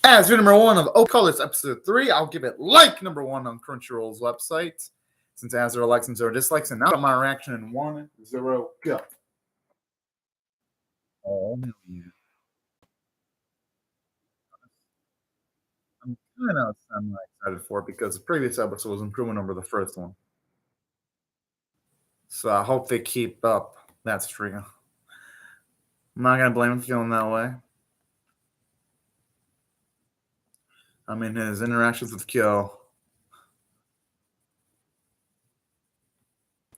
As your number one of Opus.COLORs episode 3, I'll give it like number one on Crunchyroll's website, since it has 0 likes and 0 dislikes. And now my reaction in 1, 0, go. Oh, yeah. I'm kind of excited for it because the previous episode was improvement over the first one. So I hope they keep up that streak. I'm not going to blame him for feeling that way. I mean, his interactions with Kyo.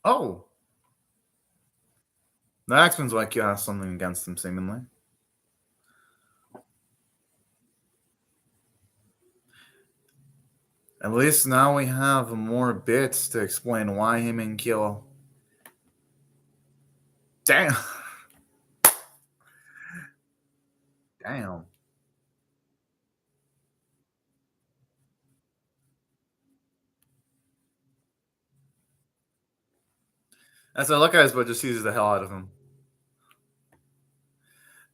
Oh! That explains why Kyo has something against him, seemingly. At least now we have more bits to explain why him and Kyo. Damn. Damn. As I look at his but just seizes the hell out of him.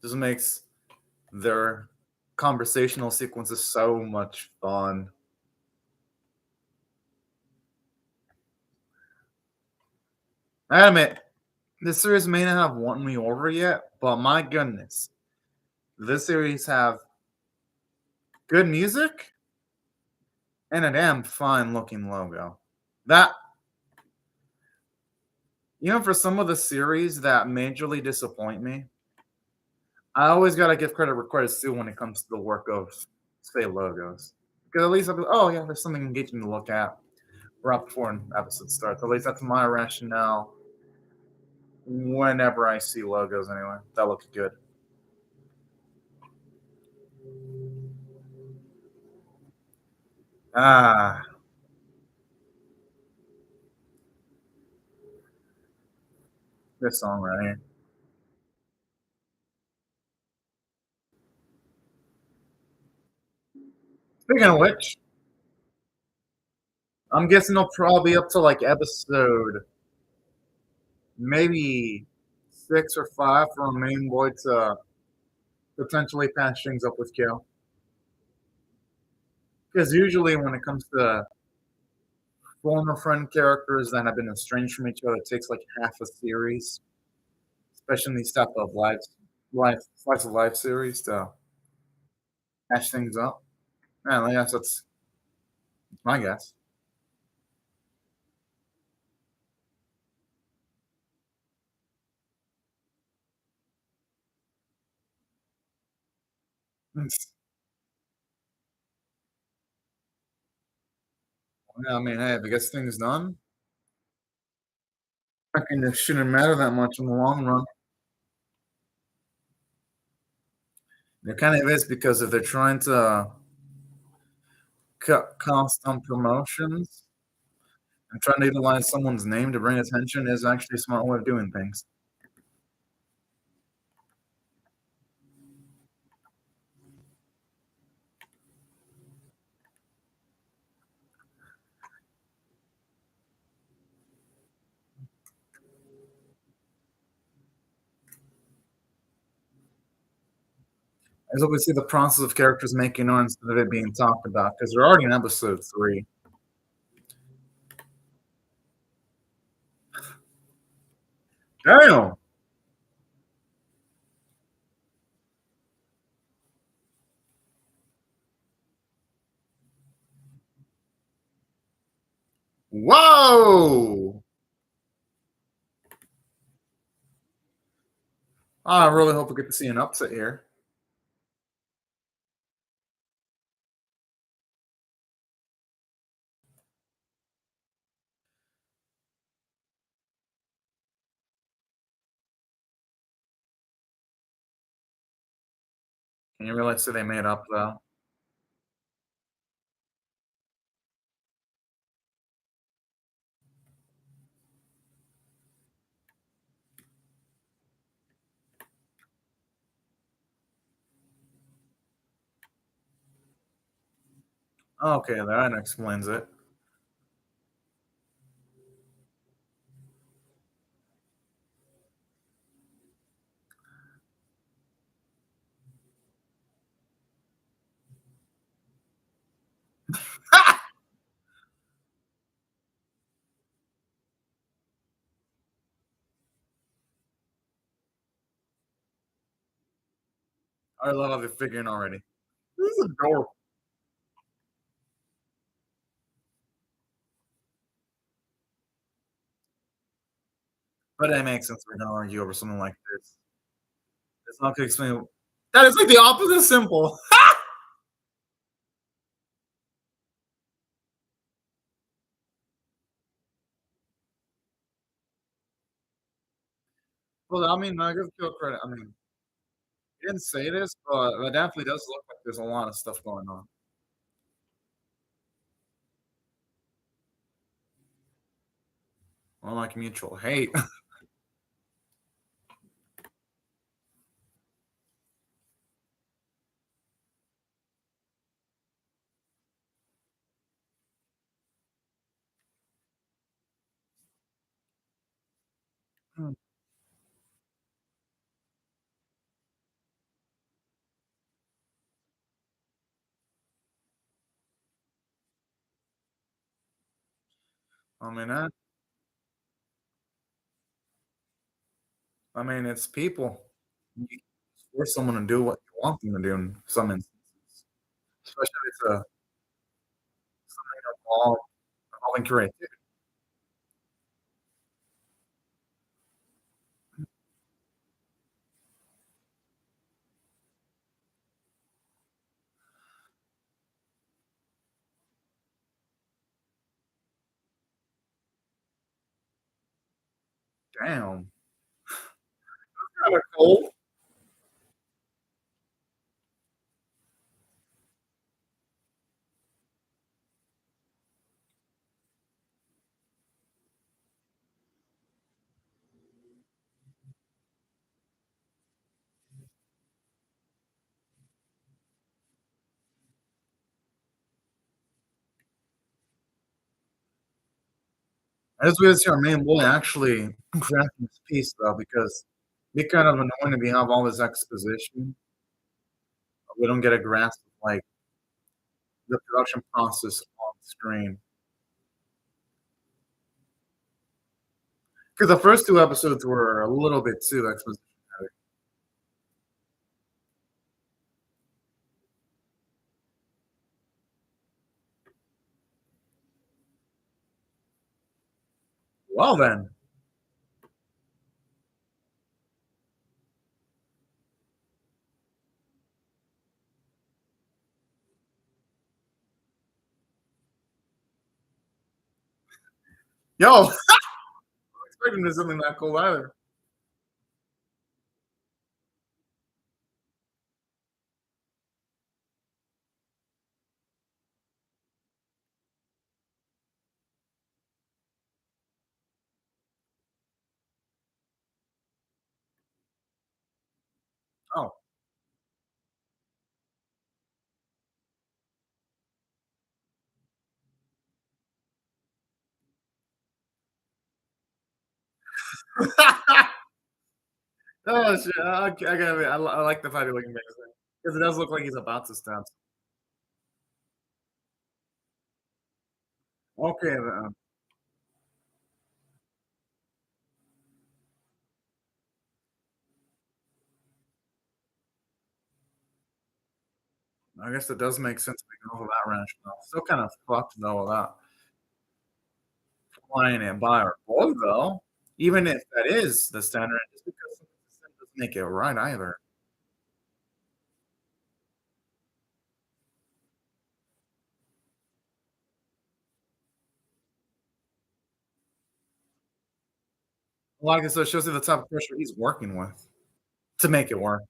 Just makes their conversational sequences so much fun. I admit, this series may not have won me over yet, but my goodness, this series have good music and a damn fine looking logo. That, for some of the series that majorly disappoint me, I always gotta give credit where credit's due when it comes to the work of, say, logos. Because at least I'll be, oh yeah, there's something engaging to look at right before an episode starts. At least that's my rationale whenever I see logos anyway. That looks good. Ah, this song right here. Speaking of which, I'm guessing they'll probably be up to like episode maybe 6 or 5 for a main boy to potentially patch things up with Kale. Because usually when it comes to former friend characters that have been estranged from each other, it takes like half a series, especially in these type of slice of life series to patch things up. And I guess that's my guess. I mean, hey, if it gets things done, I mean, it shouldn't matter that much in the long run. It kind of is because if they're trying to cut costs on promotions and trying to utilize someone's name to bring attention is actually a smart way of doing things. As we see the process of characters making art instead of it being talked about, because we're already in episode 3. Damn! Whoa! I really hope we get to see an upset here. Can you realize that they made up, though? Okay, that explains it. I love how they're figuring already. This is adorable. But that makes sense. We're gonna argue over something like this. It's not gonna explain. That is like the opposite simple. Well, I mean, I give Kill credit. I mean, he didn't say this, but it definitely does look like there's a lot of stuff going on. More like mutual hate. I mean, that. I mean, it's people. You can't force someone to do what you want them to do in some instances, especially if it's something involving creativity. Damn, kind of cold. It's weird to see our main boy actually crafting this piece though, because it'd be kind of annoying to be have all this exposition, but we don't get a grasp of like the production process on screen. Because the first two episodes were a little bit too exposition heavy. Well then, yo, I'm expecting there's something that cool either. Oh, oh shit! I got it. I like the fact you're looking back because it does look like he's about to stab. Okay, then. I guess it does make sense to go for that rationale. Still kind of fucked though without flying it by our boy though. Even if that is the standard, just because it doesn't make it right either. Like I said, it shows you the type of pressure he's working with to make it work.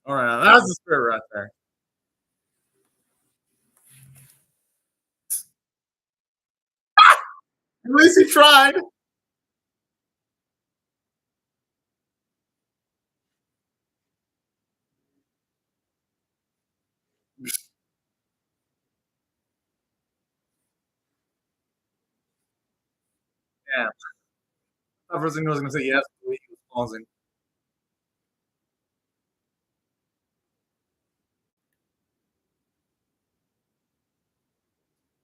All right, that's the spirit right there. At least he tried. Yeah, the first thing I was gonna say yes, the way he was pausing.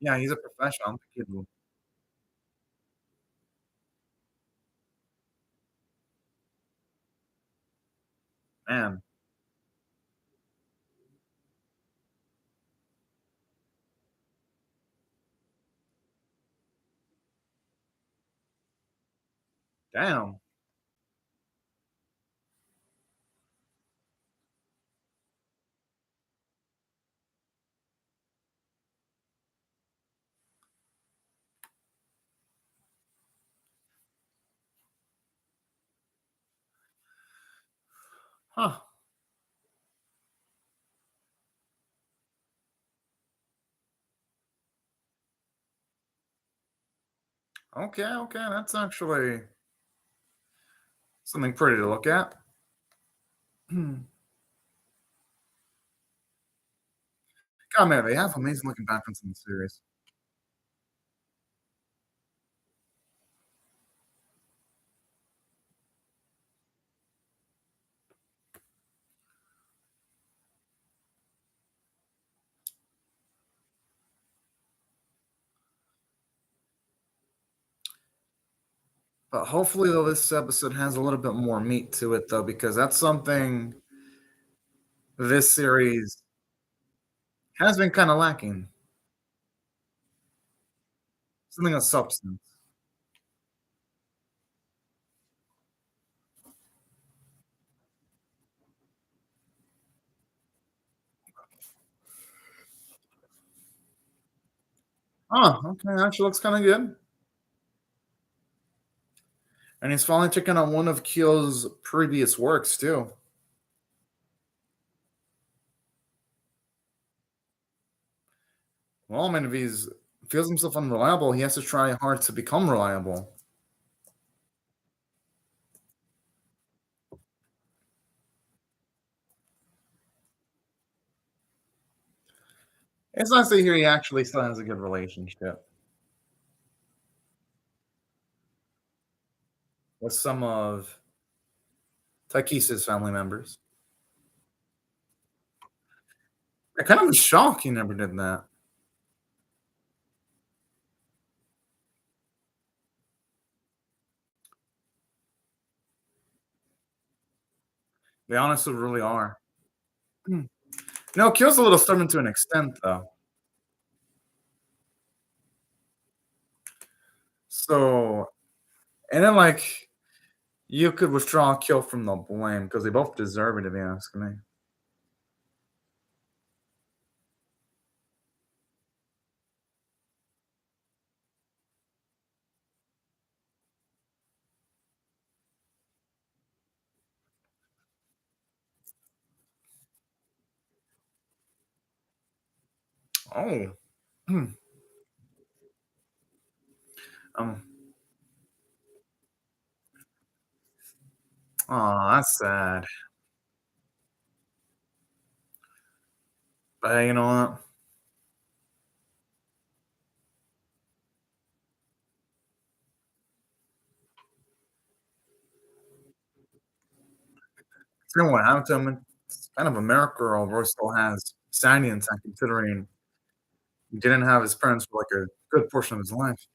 Yeah, he's a professional. I don't think he'd man, damn. Huh. Okay, okay, that's actually something pretty to look at. Hmm. God, man, they have amazing looking backgrounds in the series. But hopefully, though, this episode has a little bit more meat to it, though, because that's something this series has been kind of lacking. Something of substance. Oh, okay, actually looks kind of good. And he's finally taken on one of Keel's previous works, too. Well, I mean, if he's feels himself unreliable, he has to try hard to become reliable. It's nice to hear he actually still has a good relationship with some of Takisa's family members. I kind of was shocked he never did that. They honestly really are. Hmm. No, Kyo's a little stubborn to an extent, though. So, and then like you could withdraw Kyo from the blame because they both deserve it, if you ask me. Oh, hmm. um, oh, that's sad. But hey, you know what? It's kind of what happened to him. It's kind of a miracle Roy still has sanity intact, considering he didn't have his parents for like a good portion of his life.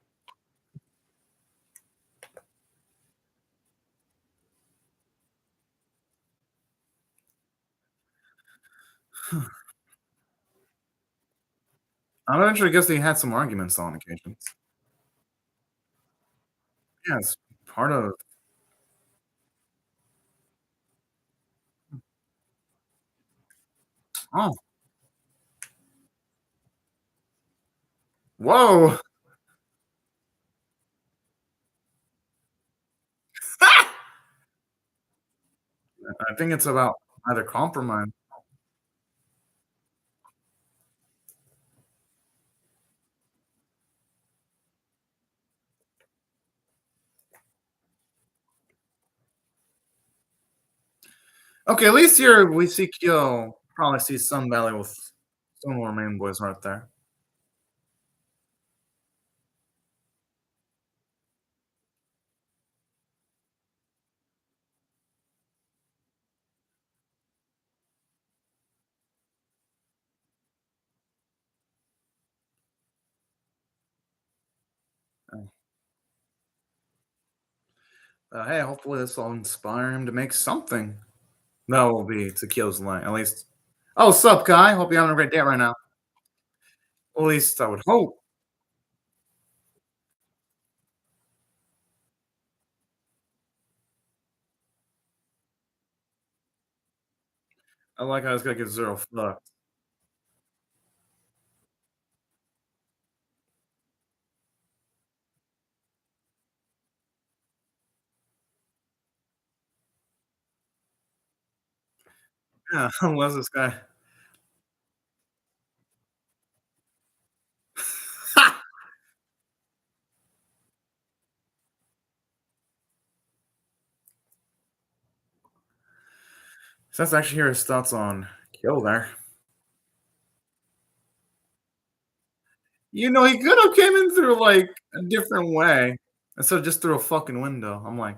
I actually guess they had some arguments on occasions. Yeah, it's part of. Oh, whoa! I think it's about either compromise. Okay, at least here we see Kyo probably see some value with some more main boys right there. Hey, hopefully this will inspire him to make something that will be to Kyo's line, at least. Oh, sup, Kai? Hope you're having a great day right now. At least I would hope. I like how it's gonna get zero fucks. Yeah, unless this guy. So let's actually hear his thoughts on Kyo there. He could have came in through like a different way instead of just through a fucking window. I'm like,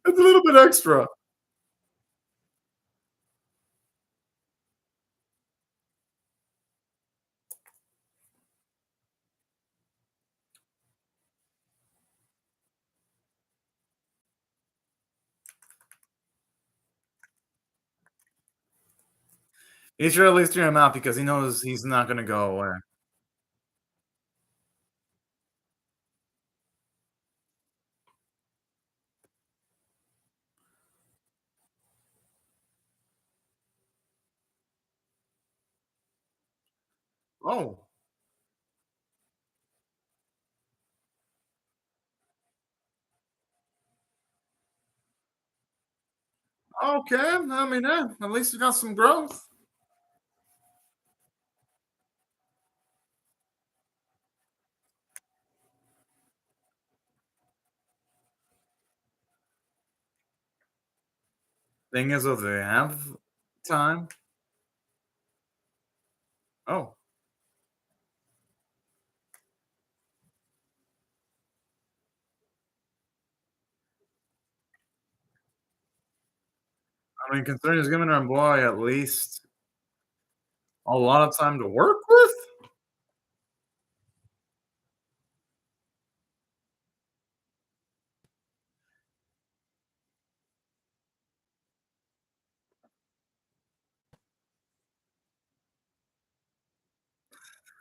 it's a little bit extra. He should at least hear him out because he knows he's not gonna go away. Oh, okay. I mean, at least you got some growth. Thing is, if they have time. Oh, I mean, considering he's giving her boy at least a lot of time to work with.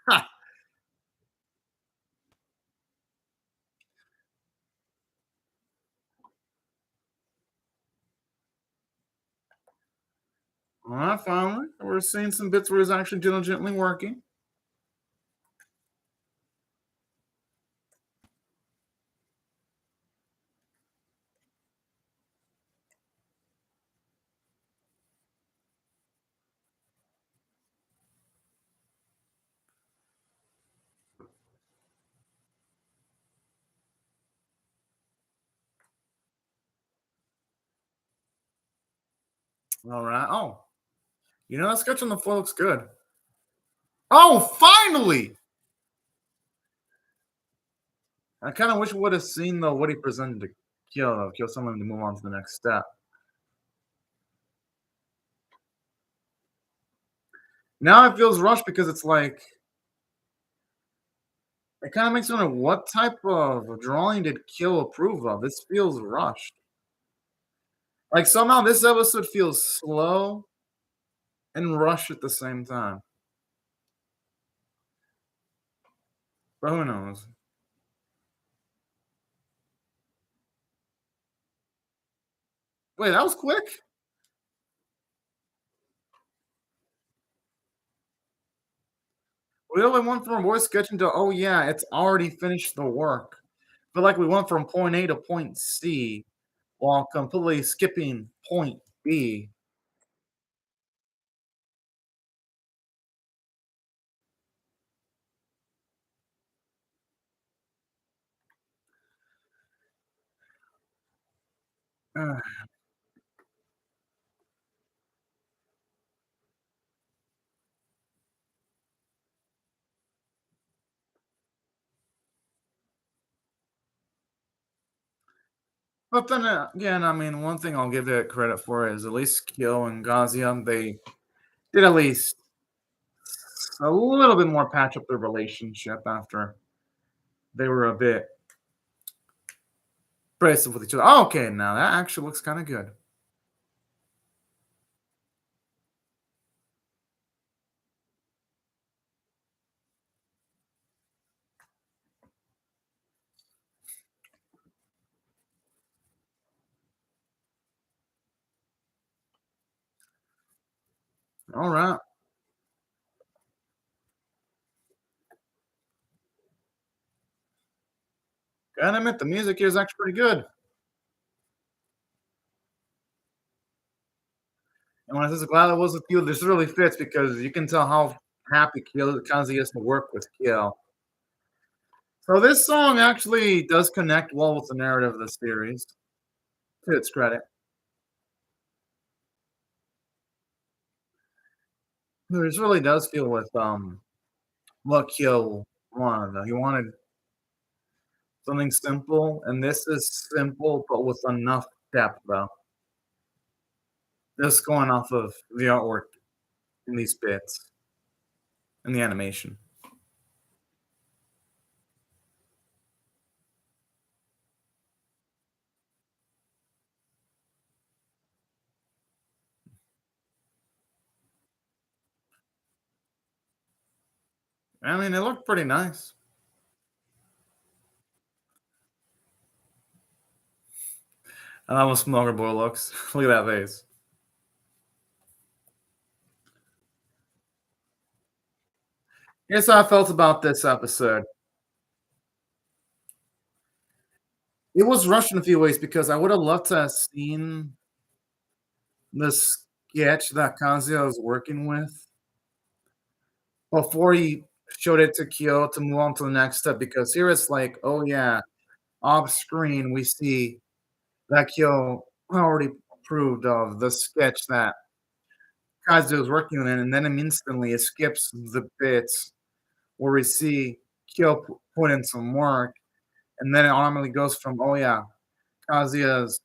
Ha! All right, finally, we're seeing some bits where he's actually diligently working. All right. Oh, that sketch on the floor looks good. Oh, finally! I kind of wish we would have seen though what he presented to kill someone to move on to the next step. Now it feels rushed because it's like it kind of makes me wonder what type of drawing did Kill approve of? This feels rushed. Like somehow this episode feels slow and rushed at the same time. But who knows? Wait, that was quick. We only went from voice sketching to oh yeah, it's already finished the work. Feel like we went from point A to point C while completely skipping point B. But then again, I mean, one thing I'll give it credit for is at least Kyo and Gazia, they did at least a little bit more patch up their relationship after they were a bit abrasive with each other. Oh, okay, now that actually looks kind of good. All right. Gotta admit, the music here is actually pretty good. And when I was glad I was with you, this really fits because you can tell how happy Kazi is to work with Kyo. So this song actually does connect well with the narrative of the series, to its credit. This really does feel with what Kyo wanted. He wanted something simple, and this is simple but with enough depth though. Just going off of the artwork in these bits and the animation. I mean, it looked pretty nice. I love how Smoker Boy looks. Look at that face. Here's how I felt about this episode. It was rushed in a few ways because I would have loved to have seen the sketch that Kazuya was working with before he showed it to Kyo to move on to the next step. Because here it's like, oh yeah, off screen we see that Kyo already approved of the sketch that Kazuya was working on, and then instantly it skips the bits where we see Kyo put in some work, and then it automatically goes from, oh yeah, Kazuya's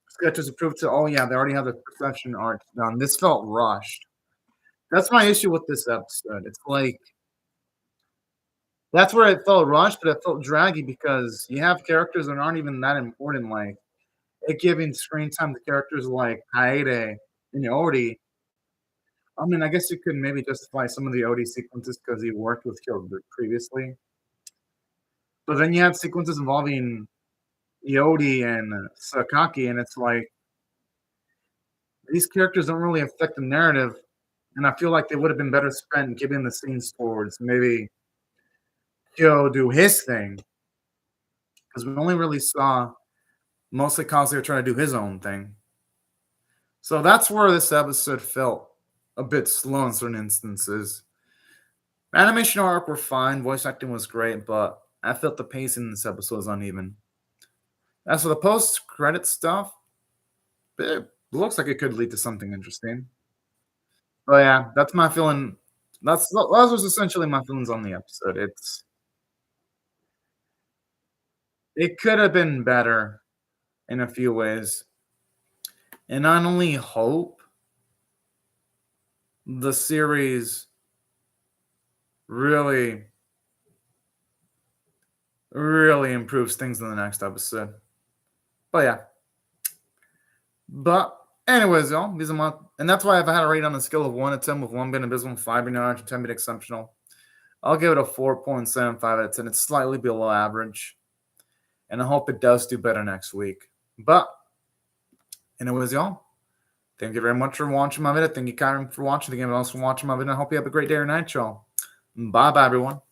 sketch is approved to, oh yeah, they already have the perception art done. This felt rushed. That's my issue with this episode. It's like that's where it felt rushed, but it felt draggy because you have characters that aren't even that important, like it giving screen time to characters like Kaede and Ori. I mean, I guess you could maybe justify some of the Odi sequences because he worked with Kyo previously. But then you have sequences involving Yodi and Sakaki, and it's like these characters don't really affect the narrative, and I feel like they would have been better spent giving the scenes towards maybe Kyo do his thing, because we only really saw mostly Kazuya trying to do his own thing. So that's where this episode felt a bit slow in certain instances. Animation arc were fine, voice acting was great, but I felt the pacing in this episode was uneven. As for the post-credit stuff, it looks like it could lead to something interesting. But yeah, that's my feeling. That was essentially my feelings on the episode. It could have been better in a few ways, and I only hope the series really, really improves things in the next episode. But yeah, but anyways, y'all, these are my, and that's why I've had a rate on a scale of 1 to 10, with 1 being abysmal, 5 being average, and 10 being exceptional. I'll give it a 4.75 out of 10. It's slightly below average, and I hope it does do better next week. But anyways, y'all, thank you very much for watching my video. Thank you, Kyron, for watching the game, and also for watching my video. I hope you have a great day or night, y'all. Bye-bye, everyone.